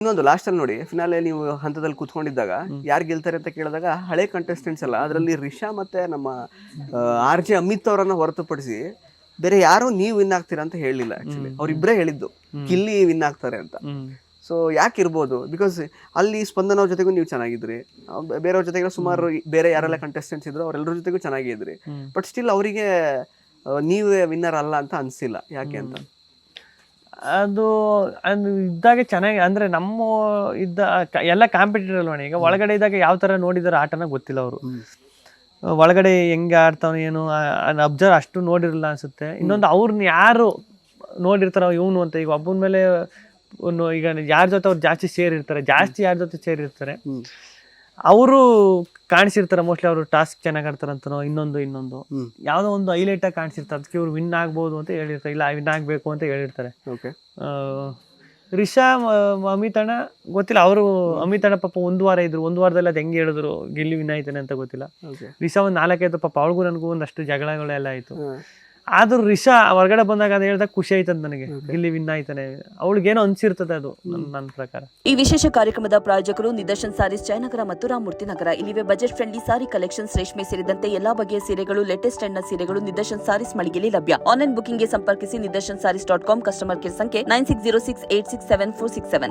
ಇನ್ನೊಂದು ಲಾಸ್ಟ್ ಅಲ್ಲಿ ನೋಡಿ ಫಿನಾಲೆ ನೀವು ಹಂತದಲ್ಲಿ ಕೂತ್ಕೊಂಡಿದ್ದಾಗ ಯಾರು ಗೆಲ್ತಾರೆ ಅಂತ ಕೇಳಿದಾಗ ಹಳೆ ಕಂಟೆಸ್ಟೆಂಟ್ಸ್ ಅಲ್ಲ, ಅದರಲ್ಲಿ ರಿಷಾ ಮತ್ತೆ ನಮ್ಮ RJ ಅಮಿತ್ ಅವರನ್ನ ಹೊರತುಪಡಿಸಿ ಬೇರೆ ಯಾರು ನೀವು ವಿನ್ ಆಗ್ತೀರಾ ಅಂತ ಹೇಳಿಲ್ಲ. ಆಕ್ಚುಲಿ ಅವ್ರಿಬ್ರೇ ಹೇಳಿದ್ದು ಗಿಲ್ಲಿ ವಿನ್ ಆಗ್ತಾರೆ ಅಂತ. ಸೊ ಯಾಕಿರ್ಬೋದು, ಬಿಕಾಸ್ ಅಲ್ಲಿ ಸ್ಪಂದನ ಅವ್ರ ಜೊತೆಗೂ ನೀವು ಚೆನ್ನಾಗಿದ್ರಿ, ಬೇರೆಯವ್ರ ಜೊತೆಗೆ ಸುಮಾರು ಬೇರೆ ಯಾರೆಲ್ಲ ಕಂಟೆಸ್ಟೆಂಟ್ಸ್ ಇದ್ರು ಅವರೆಲ್ಲರ ಜೊತೆಗೂ ಚೆನ್ನಾಗಿದ್ರಿ, ಬಟ್ ಸ್ಟಿಲ್ ಅವರಿಗೆ ನೀವೇ ವಿನ್ನರ್ ಅಲ್ಲ ಅಂತ ಅನ್ಸಿಲ್ಲ. ಯಾಕೆ ಅಂತ? ಅದು ಇದ್ದಾಗ ಚೆನ್ನಾಗಿ ಅಂದ್ರೆ ನಮ್ಮ ಎಲ್ಲ ಕಾಂಪಿಟೇಟರ್ ಅಲ್ವಣ. ಈಗ ಒಳಗಡೆ ಇದ್ದಾಗ ಯಾವ ತರ ನೋಡಿದಾರೆ ಆಟನ ಗೊತ್ತಿಲ್ಲ ಅವರು, ಒಳಗಡೆ ಹೆಂಗೆ ಆಡ್ತಾವ ಏನು ಅಬ್ಸರ್ವ್ ಅಷ್ಟು ನೋಡಿರಲ್ಲ ಅನ್ಸುತ್ತೆ. ಇನ್ನೊಂದು ಅವ್ರನ್ನ ಯಾರು ನೋಡಿರ್ತಾರ ಇವನು ಅಂತ, ಈಗ ಒಬ್ಬನ ಮೇಲೆ ಈಗ ಯಾರ ಜೊತೆ ಅವ್ರು ಜಾಸ್ತಿ ಸೇರಿರ್ತಾರೆ, ಯಾರ ಜೊತೆ ಸೇರಿರ್ತಾರೆ ಅವರು ಕಾಣಿಸಿರ್ತಾರೆ. ಮೋಸ್ಟ್ಲಿ ಅವರು ಟಾಸ್ಕ್ ಚೆನ್ನಾಗಿ ಆಡ್ತಾರಂತನೋ ಇನ್ನೊಂದು ಯಾವ್ದೋ ಒಂದು ಹೈಲೈಟ್ ಆಗಿ ಕಾಣಿಸಿರ್ತಾರೆ, ಅದಕ್ಕೆ ಇವ್ರು ವಿನ್ ಆಗ್ಬೋದು ಅಂತ ಹೇಳಿರ್ತಾರೆ, ಇಲ್ಲ ವಿನ್ ಆಗ್ಬೇಕು ಅಂತ ಹೇಳಿರ್ತಾರೆ. ರಿಷಾ ಅಮಿತಣ್ಣ ಗೊತ್ತಿಲ್ಲ, ಅವರು ಅಮಿತಣ್ಣ ಪಾಪ ಒಂದು ವಾರದಲ್ಲಿ ಅದು ಹೆಂಗೆ ಹೇಳಿದ್ರು ಗಿಲ್ಲಿ ವಿನ್ ಆಯ್ತಾನೆ ಅಂತ ಗೊತ್ತಿಲ್ಲ. ರಿಷಾ ಒಂದು 4-5 ಪಾಪ ಅವಳಿಗೂ ನನಗೂ ಒಂದಷ್ಟು ಜಗಳಗಳೆಲ್ಲ ಆಯ್ತು. ಆದ್ರೂ ರಿಷಾ ಹೊರಗಡೆ ಬಂದಾಗ ಅದು ಹೇಳಿದಾಗ ಖುಷಿ ಆಯ್ತದ ನನಗೆ, ಗಿಲ್ಲಿ ವಿನ್ ಆಯ್ತಾನೆ, ಅವಳಿಗೇನೋ ಅನ್ಸಿರ್ತದೆ ಅದು ನನ್ನ ಪ್ರಕಾರ. ಈ ವಿಶೇಷ ಕಾರ್ಯಕ್ರಮದ ಪ್ರಾಯೋಜಕರು ನಿದರ್ಶನ್ ಸಾರೀಸ್ ಜಯನಗರ ಮತ್ತು ರಾಮಮೂರ್ತಿ ನಗರ. ಇಲ್ಲಿವೆ ಬಜೆಟ್ ಫ್ರೆಂಡ್ಲಿ ಸಾರಿ ಕಲೆಕ್ಷನ್ಸ್, ರೇಷ್ಮೆ ಸೇರಿದಂತೆ ಎಲ್ಲಾ ಬಗೆಯ ಸೀರೆಗಳು, ಲೇಟೆಸ್ಟ್ ಟ್ರೆಂಡ್ ನ ಸೀರೆಗಳು ನಿದರ್ಶನ್ ಸಾರೀಸ್ ಮಳಿಗೆಯಲ್ಲಿ ಲಭ್ಯ. ಆನ್ಲೈನ್ ಬುಕಿಂಗ್ ಗೆ ಸಂಪರ್ಕಿಸಿ. nidarshansarees.com ಕಸ್ಟಮರ್ ಕೇರ್ ಸಂಖ್ಯೆ 9606867467.